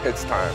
it's time.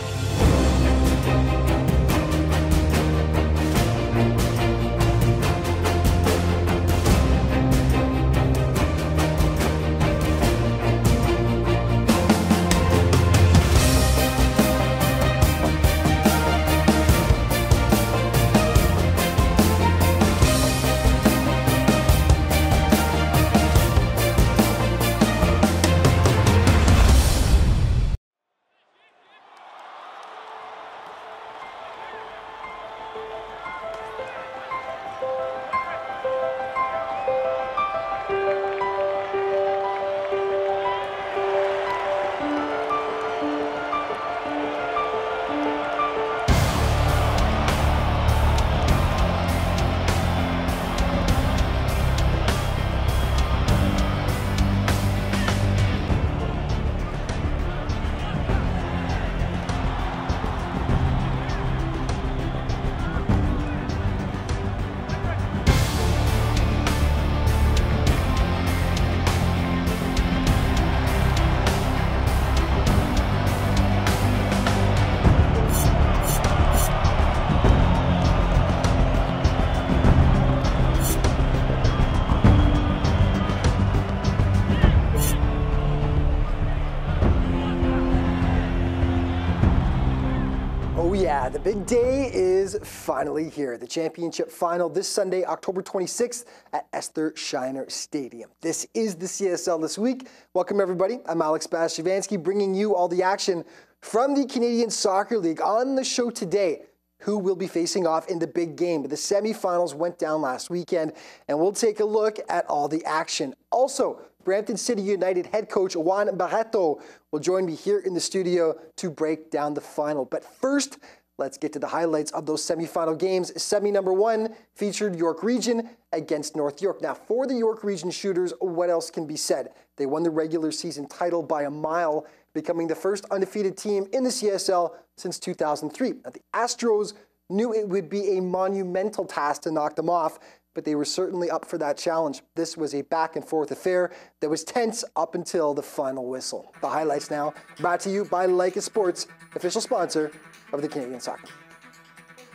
Oh yeah, the big day is finally here. The championship final this Sunday, October 26th at Esther Shiner Stadium. This is the CSL This Week. Welcome everybody. I'm Alex Bastivansky, bringing you all the action from the Canadian Soccer League. On the show today, who will be facing off in the big game. The semifinals went down last weekend, and we'll take a look at all the action. Also, Brampton City United head coach Juan Barreto will join me here in the studio to break down the final. But first, let's get to the highlights of those semifinal games. Semi number 1 featured York Region against North York. Now, for the York Region shooters, what else can be said? They won the regular season title by a mile, becoming the first undefeated team in the CSL since 2003. Now, the Astros knew it would be a monumental task to knock them off, but they were certainly up for that challenge. This was a back-and-forth affair that was tense up until the final whistle. The highlights now, brought to you by Leica Sports, official sponsor of the Canadian Soccer.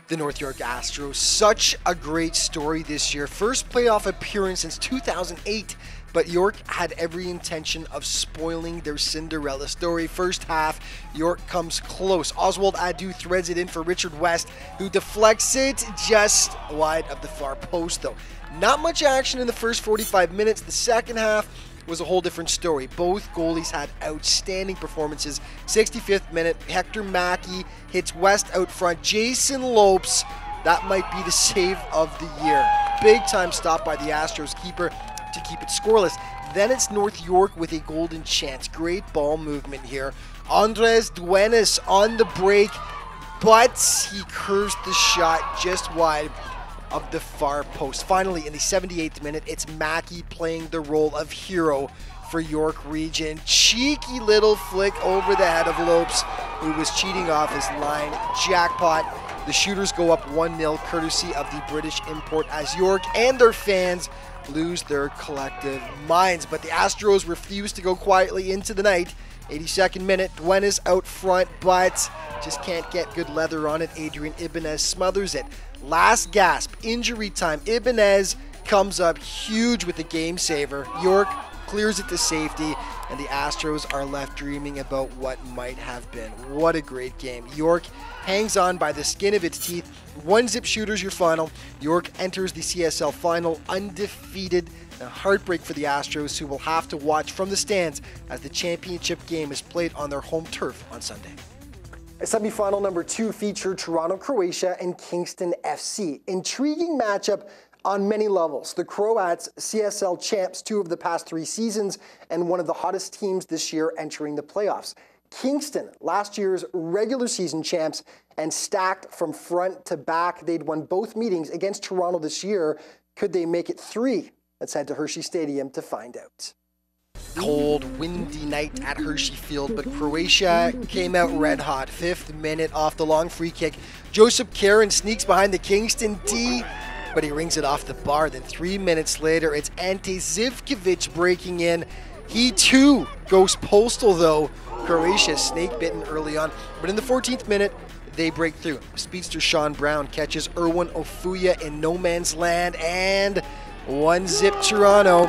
The North York Astros, such a great story this year. First playoff appearance since 2008, but York had every intention of spoiling their Cinderella story. First half, York comes close. Oswald Adu threads it in for Richard West, who deflects it just wide of the far post, though. Not much action in the first 45 minutes. The second half was a whole different story. Both goalies had outstanding performances. 65th minute, Hector Mackey hits West out front. Jason Lopes, that might be the save of the year. Big time stop by the Astros keeper to keep it scoreless. Then it's North York with a golden chance. Great ball movement here. Andres Duenas on the break, but he curves the shot just wide of the far post. Finally, in the 78th minute, it's Mackey playing the role of hero for York Region. Cheeky little flick over the head of Lopes, who was cheating off his line. Jackpot. The shooters go up 1-0 courtesy of the British import as York and their fans lose their collective minds. But the Astros refuse to go quietly into the night. 82nd minute, Duenas out front, but just can't get good leather on it. Adrian Ibanez smothers it. Last gasp, injury time. Ibanez comes up huge with the game saver. York clears it to safety, and the Astros are left dreaming about what might have been. What a great game. York hangs on by the skin of its teeth. 1-zip shooters your final. York enters the CSL final undefeated. A heartbreak for the Astros, who will have to watch from the stands as the championship game is played on their home turf on Sunday. Semi-final number 2 featured Toronto, Croatia and Kingston FC. Intriguing matchup on many levels. The Croats, CSL champs 2 of the past 3 seasons, and one of the hottest teams this year entering the playoffs. Kingston, last year's regular season champs, and stacked from front to back. They'd won both meetings against Toronto this year. Could they make it 3? Let's head to Hershey Stadium to find out. Cold, windy night at Hershey Field, but Croatia came out red hot. 5th minute off the long free kick. Joseph Karen sneaks behind the Kingston D, but he rings it off the bar. Then 3 minutes later, it's Ante Zivkovic breaking in. He too goes postal though, Croatia snake-bitten early on, but in the 14th minute, they break through. Speedster Sean Brown catches Erwin Ofuya in no man's land, and 1-0 Toronto.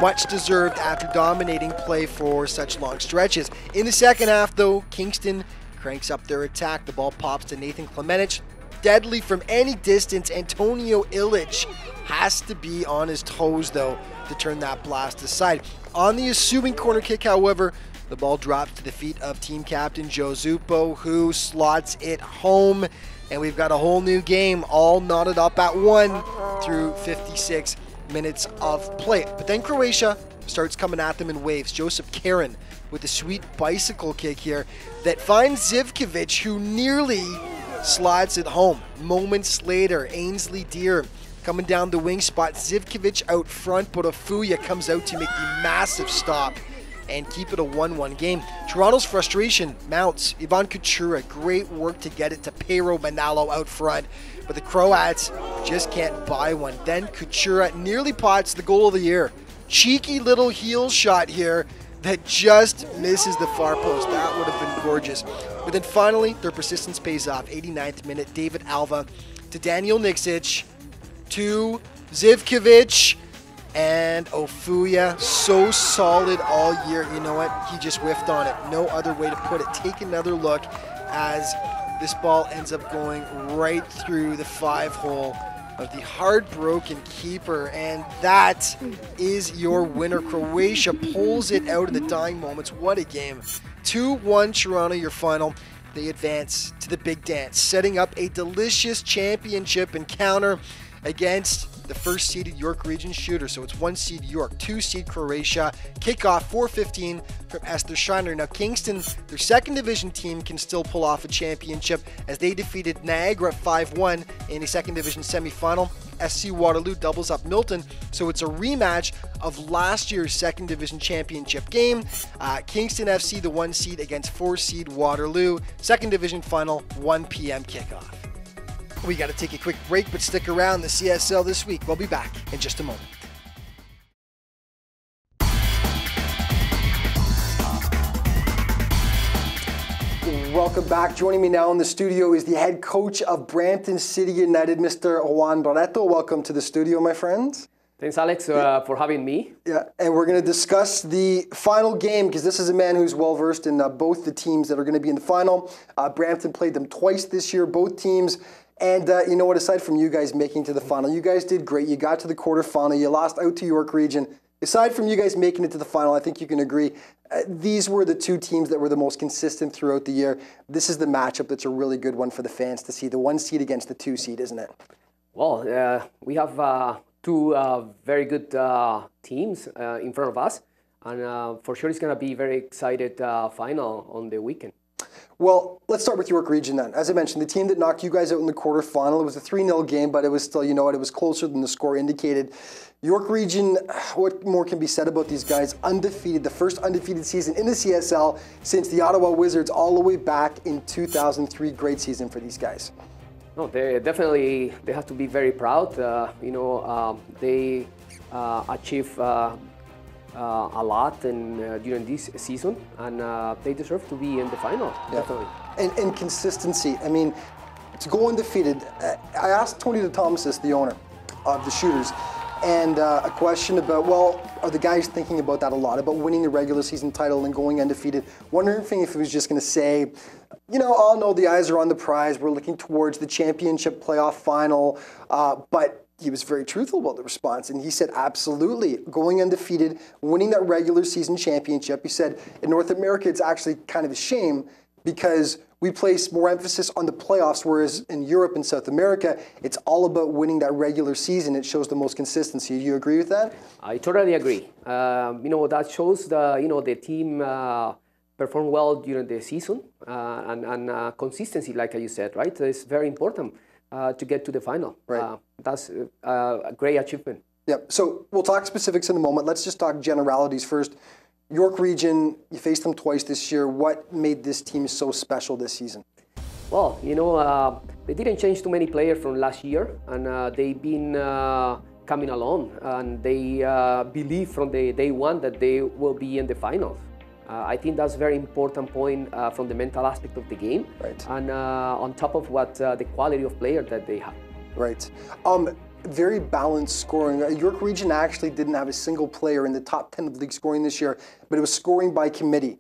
Much deserved after dominating play for such long stretches. In the second half, though, Kingston cranks up their attack. The ball pops to Nathan Klemenich. Deadly from any distance. Antonio Ilic has to be on his toes, though, to turn that blast aside. On the ensuing corner kick, however, the ball drops to the feet of team captain Joe Zuppo, who slots it home. And we've got a whole new game, all knotted up at 1 through 56 minutes of play. But then Croatia starts coming at them in waves. Joseph Karen with a sweet bicycle kick here that finds Zivkovic, who nearly slides it home. Moments later, Ainsley Deer coming down the wing spot. Zivkovic out front, but Ofuya comes out to make the massive stop and keep it a 1-1 game. Toronto's frustration mounts. Ivan Kuchera, great work to get it to Pero Manalo out front, but the Croats just can't buy one. Then Kuchera nearly pots the goal of the year. Cheeky little heel shot here that just misses the far post. That would have been gorgeous. But then finally, their persistence pays off. 89th minute, David Alva to Daniel Niksic to Zivkovic. And Ofuya, so solid all year. You know what? He just whiffed on it. No other way to put it. Take another look as this ball ends up going right through the 5-hole of the heartbroken keeper. And that is your winner. Croatia pulls it out in the dying moments. What a game. 2-1 Toronto, your final. They advance to the big dance, setting up a delicious championship encounter against the first seeded York region shooter. So it's 1 seed York, 2 seed Croatia. Kickoff 4:15 from Esther Shiner. Now Kingston, their second division team, can still pull off a championship as they defeated Niagara 5-1 in a second division semifinal. SC Waterloo doubles up Milton, so it's a rematch of last year's second division championship game. Kingston FC, the 1 seed against 4 seed Waterloo. Second division final, 1 p.m. kickoff. We got to take a quick break, but stick around. The CSL this week. We'll be back in just a moment. Welcome back. Joining me now in the studio is the head coach of Brampton City United, Mr. Juan Barreto. Welcome to the studio, my friends. Thanks, Alex, for having me. Yeah, and we're going to discuss the final game because this is a man who's well-versed in both the teams that are going to be in the final. Brampton played them twice this year, both teams. And you know what, aside from you guys making to the final, you guys did great. You got to the quarterfinal. You lost out to York Region. Aside from you guys making it to the final, I think you can agree, these were the two teams that were the most consistent throughout the year. This is the matchup that's a really good one for the fans to see, the 1 seed against the 2 seed, isn't it? Well, we have two very good teams in front of us. And for sure it's going to be a very excited final on the weekend. Well, let's start with York Region then. As I mentioned, the team that knocked you guys out in the quarterfinal, it was a 3-0 game, but it was still, you know what, it was closer than the score indicated. York Region, what more can be said about these guys? Undefeated, the first undefeated season in the CSL since the Ottawa Wizards all the way back in 2003. Great season for these guys. No, they have to be very proud. They achieved a lot during this season, and they deserve to be in the final, definitely. And consistency. I mean, to go undefeated. I asked Tony DeThomasis, the owner of the Shooters, and a question about, well, are the guys thinking about that a lot, about winning the regular season title and going undefeated? Wondering if he was just going to say, you know, oh no, the eyes are on the prize. We're looking towards the championship playoff final, but he was very truthful about the response, and he said, absolutely, going undefeated, winning that regular season championship. He said, in North America, it's actually kind of a shame because we place more emphasis on the playoffs, whereas in Europe and South America, it's all about winning that regular season. It shows the most consistency. Do you agree with that? I totally agree. That shows the team perform well during the season, and consistency, like you said, right? It's very important to get to the final. Right. That's a great achievement. Yep. So we'll talk specifics in a moment. Let's just talk generalities first. York Region, you faced them twice this year. What made this team so special this season? Well, they didn't change too many players from last year, and they've been coming along, and they believe from the day one that they will be in the finals. I think that's a very important point from the mental aspect of the game, right. And on top of what the quality of player that they have. Right. Very balanced scoring. York Region actually didn't have a single player in the top 10 of league scoring this year, but it was scoring by committee.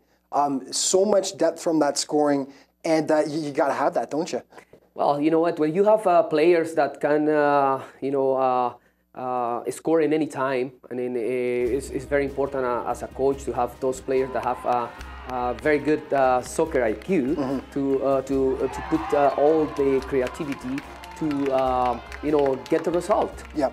So much depth from that scoring, and you got to have that, don't you? Well, you know what? When you have players that can, score in any time, I mean, it's very important as a coach to have those players that have very good soccer IQ to put all the creativity to get the result. Yeah.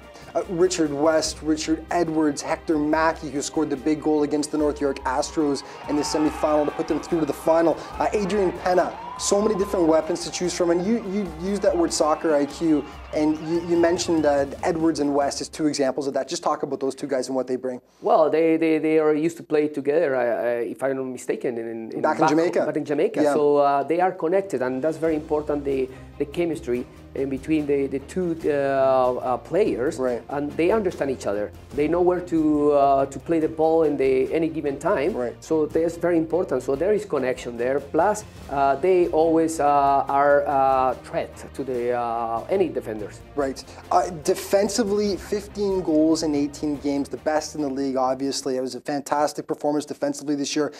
Richard West, Richard Edwards, Hector Mackey, who scored the big goal against the North York Astros in the semifinal to put them through to the final. Adrian Pena, so many different weapons to choose from. And you used that word soccer IQ, and you mentioned Edwards and West as two examples of that. Just talk about those two guys and what they bring. Well, they are used to play together, if I'm not mistaken, back in Jamaica. Back in Jamaica. Yeah. So they are connected, and that's very important, the chemistry in between the two players, right. And they understand each other. They know where to play the ball in any given time. Right. So that's very important. So there is connection there. Plus, they always are a threat to any defenders. Right. Defensively, 15 goals in 18 games, the best in the league, obviously. It was a fantastic performance defensively this year.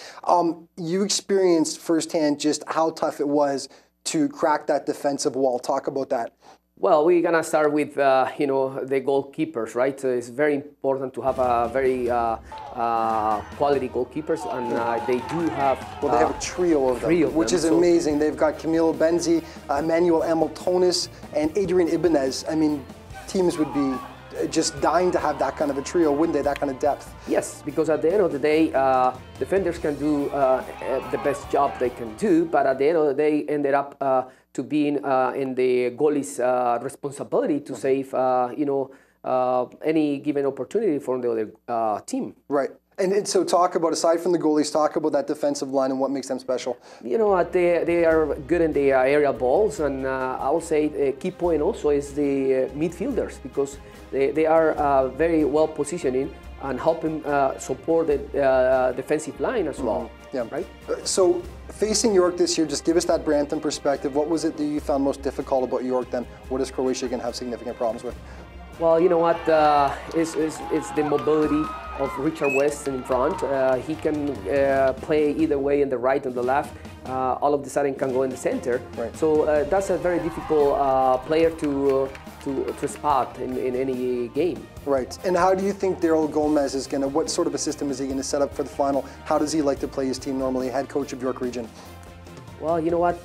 You experienced firsthand just how tough it was to crack that defensive wall. Talk about that. Well, we're gonna start with the goalkeepers, right? So it's very important to have a very quality goalkeepers, and they do have. Well, they have a trio of them, which is amazing. They've got Camilo Benzi, Emmanuel Ameltonis, and Adrian Ibanez. I mean, teams would be just dying to have that kind of a trio, wouldn't they? That kind of depth. Yes, because at the end of the day, defenders can do the best job they can do, but at the end of the day, ended up to being in the goalie's responsibility to save, any given opportunity from the other team. Right. And so talk about, aside from the goalies, talk about that defensive line and what makes them special. You know, they are good in the aerial balls, and I would say a key point also is the midfielders, because they are very well positioning and helping support the defensive line as well. Yeah. Right? So facing York this year, just give us that Brampton perspective. What was it that you found most difficult about York then? What is Croatia going to have significant problems with? Well, you know what, it's the mobility of Richard West in front. He can play either way in the right and the left. All of the sudden can go in the center. Right. So that's a very difficult player to spot in any game. Right. And how do you think Daryl Gomez is going to, what sort of a system is he going to set up for the final? How does he like to play his team normally, head coach of York Region? Well, you know what,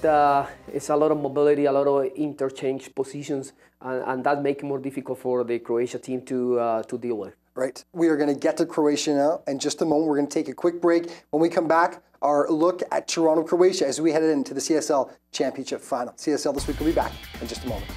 it's a lot of mobility, a lot of interchange positions, and that makes it more difficult for the Croatia team to deal with. Right. We are going to get to Croatia now in just a moment. We're going to take a quick break. When we come back, our look at Toronto, Croatia as we head into the CSL Championship Final. CSL this week will be back in just a moment.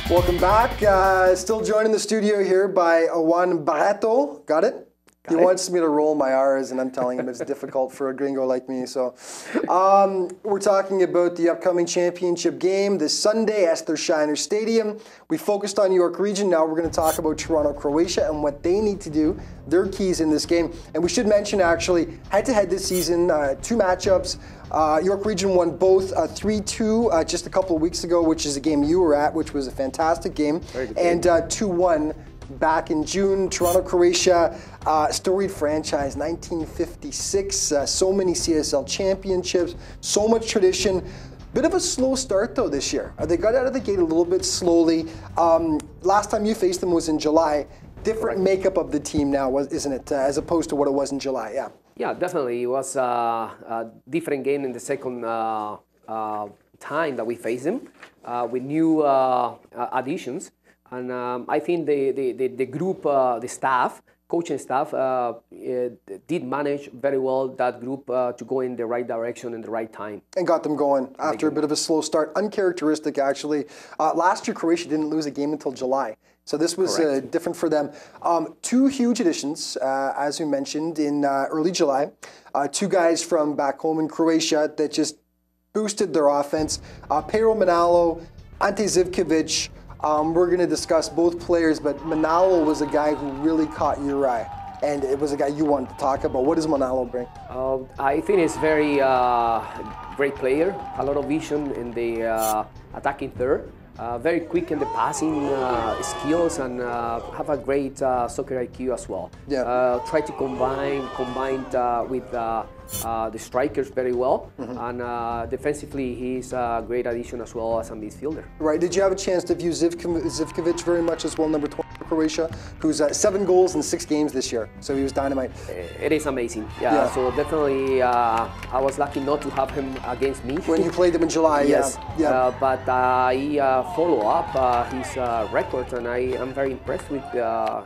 Welcome back. Still joined in the studio here by Juan Barreto. Got it? He wants me to roll my R's, and I'm telling him it's difficult for a gringo like me. So we're talking about the upcoming championship game this Sunday, Esther Shiner Stadium. We focused on York Region. Now we're going to talk about Toronto, Croatia, and what they need to do, their keys in this game. And we should mention, actually, head-to-head this season, two matchups. York Region won both 3-2 just a couple of weeks ago, which is a game you were at, which was a fantastic game, and 2-1 back in June. Toronto, Croatia, storied franchise, 1956, so many CSL championships, so much tradition. Bit of a slow start though this year. They got out of the gate a little bit slowly. Last time you faced them was in July. Different makeup of the team now, isn't it, as opposed to what it was in July? Yeah. Yeah, definitely. It was a different game in the second time that we faced them with new additions. And I think the group, the staff, coaching staff, did manage very well that group to go in the right direction in the right time. And got them going after a bit of a slow start. Uncharacteristic, actually. Last year, Croatia didn't lose a game until July. So this was different for them. Two huge additions, as we mentioned, in early July. Two guys from back home in Croatia that just boosted their offense. Pero Manalo, Ante Zivkovic, we're going to discuss both players, but Manalo was a guy who really caught your eye, and it was a guy you wanted to talk about. What does Manalo bring? I think he's very great player, a lot of vision in the attacking third, very quick in the passing skills, and have a great soccer IQ as well. Yeah. Try to combine with the strikers very well, and defensively he's a great addition as well as a midfielder. Right. Did you have a chance to view Zivkovic very much as well, number 20 for Croatia, who's 7 goals in 6 games this year, so he was dynamite. It is amazing. Yeah. So definitely, I was lucky not to have him against me. When you played him in July, yes. Yeah. But he follow up his record, and I am very impressed with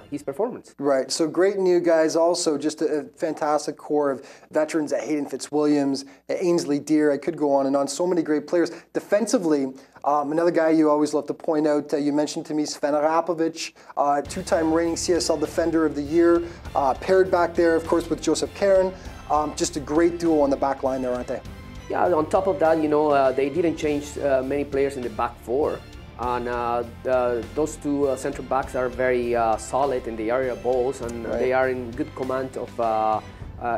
his performance. Right. So great new guys. Also, just a fantastic core of veterans. Hayden Fitzwilliams, Ainsley Deer. I could go on and on. So many great players. Defensively, another guy you always love to point out, you mentioned to me Sven Rapovic, 2-time reigning CSL Defender of the Year, paired back there, of course, with Joseph Karen. Just a great duo on the back line there, aren't they? Yeah, on top of that, they didn't change many players in the back four. And those two center backs are very solid in the area balls, and they are in good command of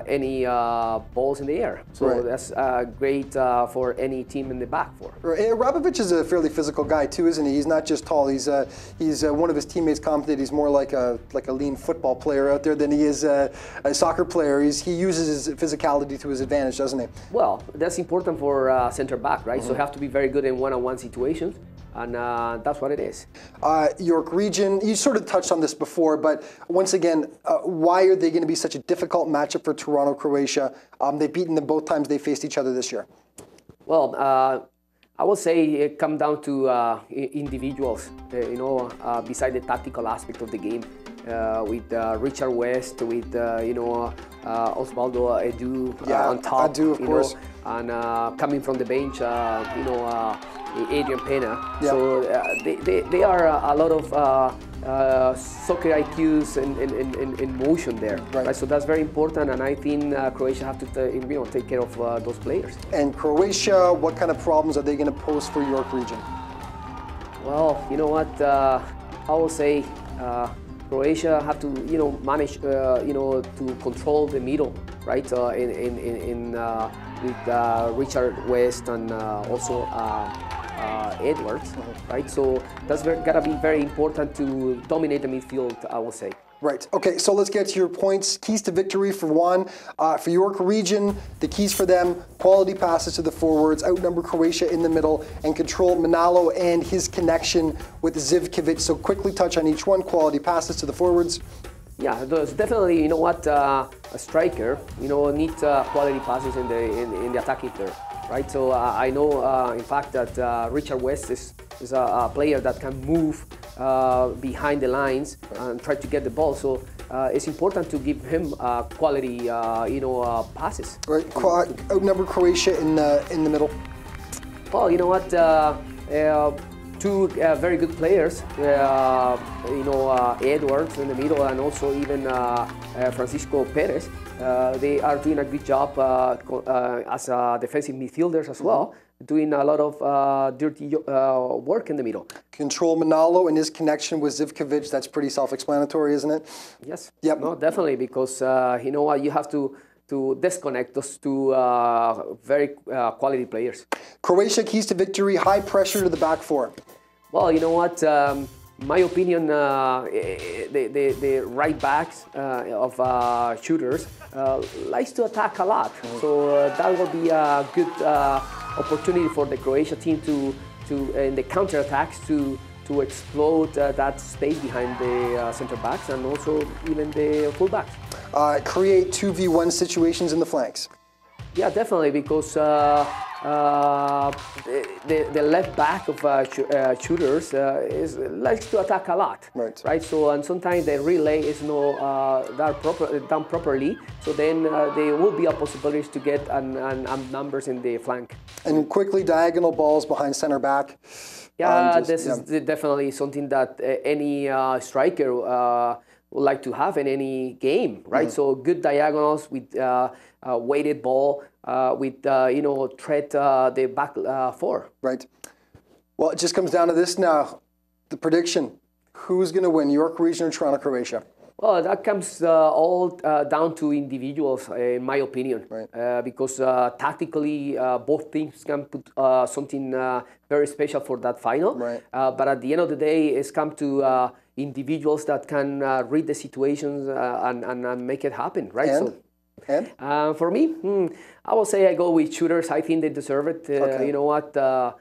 any balls in the air. So that's great for any team in the back four. Right. Rapovic is a fairly physical guy too, isn't he? He's not just tall. He's one of his teammates commented he's more like a lean football player out there than he is a soccer player. He uses his physicality to his advantage, doesn't he? Well, that's important for center back, right? So you have to be very good in one-on-one situations. And that's what it is. York region, you sort of touched on this before, but once again, why are they going to be such a difficult matchup for Toronto, Croatia? They've beaten them both times they faced each other this year. Well, I would say it comes down to individuals, beside the tactical aspect of the game. With Richard West, with Osvaldo Edu on top, Edu, of course. And coming from the bench, Adrian Pena. Yeah. So they are a lot of soccer IQs in motion there. Right. So that's very important, and I think Croatia have to take care of those players. And Croatia, what kind of problems are they going to pose for York region? Well, you know what, I will say. Croatia have to, manage, to control the middle, right? With Richard West and also Edwards, right? So that's gotta be very important to dominate the midfield, I will say. Right. Okay, so let's get to your points. Keys to victory for one. For York region, the keys for them, quality passes to the forwards, outnumber Croatia in the middle, and control Manalo and his connection with Zivkovic. So quickly touch on each one. Quality passes to the forwards. Yeah, there's definitely, a striker, need quality passes in the attacking third, right? So I know, in fact, that Richard West is a player that can move behind the lines and try to get the ball. So it's important to give him quality, passes. Right. Outnumber Croatia in the middle. Well, you know what? Two very good players, Edwards in the middle, and also even Francisco Perez. They are doing a good job as defensive midfielders as well, doing a lot of dirty work in the middle. Control Manalo and his connection with Zivkovic, that's pretty self-explanatory, isn't it? Yes. Yep. No, definitely, because you know what, you have to disconnect those two very quality players. Croatia, keys to victory, high pressure to the back four. Well, you know what, my opinion, the right backs of shooters likes to attack a lot. So that will be a good opportunity for the Croatia team to in the counter-attacks to explode that space behind the center backs and also even the full backs. Create 2v1 situations in the flanks. Yeah, definitely, because the left back of shooters likes to attack a lot. Right. So and sometimes the relay is not done properly. So then there will be a possibility to get numbers in the flank. And quickly diagonal balls behind center back. Yeah, this is definitely something that any striker would like to have in any game, right? So good diagonals with weighted ball, with threat the back four. Right. Well, it just comes down to this now. The prediction. Who's going to win, New York Region or Toronto, Croatia? Well, that comes all down to individuals, in my opinion, Right. because tactically both teams can put something very special for that final. Right. But at the end of the day, it's come to individuals that can read the situations and make it happen, right? And? For me, I will say I go with shooters. I think they deserve it. Okay. You know what? They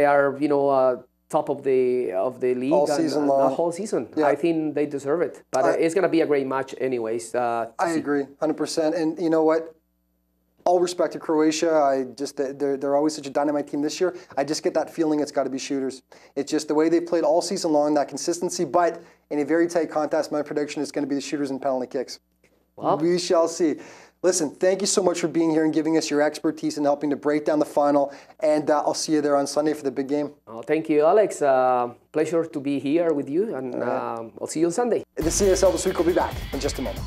are, top of the league All season long. the whole season. Yeah. I think they deserve it. But it's going to be a great match anyways. I agree, 100%. And you know what? All respect to Croatia. They're always such a dynamite team this year. I just get that feeling it's got to be shooters. It's just the way they've played all season long, that consistency. But in a very tight contest, my prediction is going to be the shooters and penalty kicks. Well, we shall see. Listen, thank you so much for being here and giving us your expertise and helping to break down the final. And I'll see you there on Sunday for the big game. Oh, thank you, Alex. Pleasure to be here with you. And I'll see you on Sunday. The CSL This Week will be back in just a moment.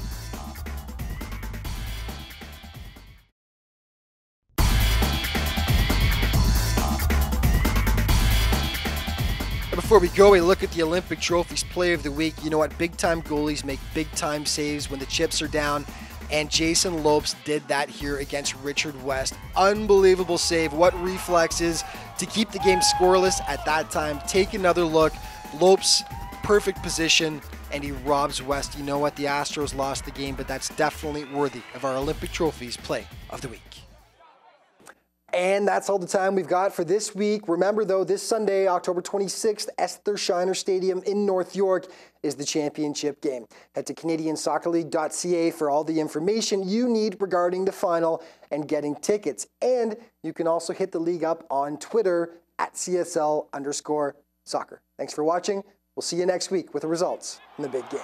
Before we go, we look at the Olympic Trophies Player of the Week. You know what? Big-time goalies make big-time saves when the chips are down. And Jason Lopes did that here against Richard West. Unbelievable save. What reflexes to keep the game scoreless at that time. Take another look. Lopes, perfect position, and he robs West. You know what? The Astros lost the game, but that's definitely worthy of our Olympic Trophies Play of the Week. And that's all the time we've got for this week. Remember, though, this Sunday, October 26th, Esther Shiner Stadium in North York is the championship game. Head to CanadianSoccerLeague.ca for all the information you need regarding the final and getting tickets. And you can also hit the league up on Twitter at CSL_soccer. Thanks for watching. We'll see you next week with the results from the big game.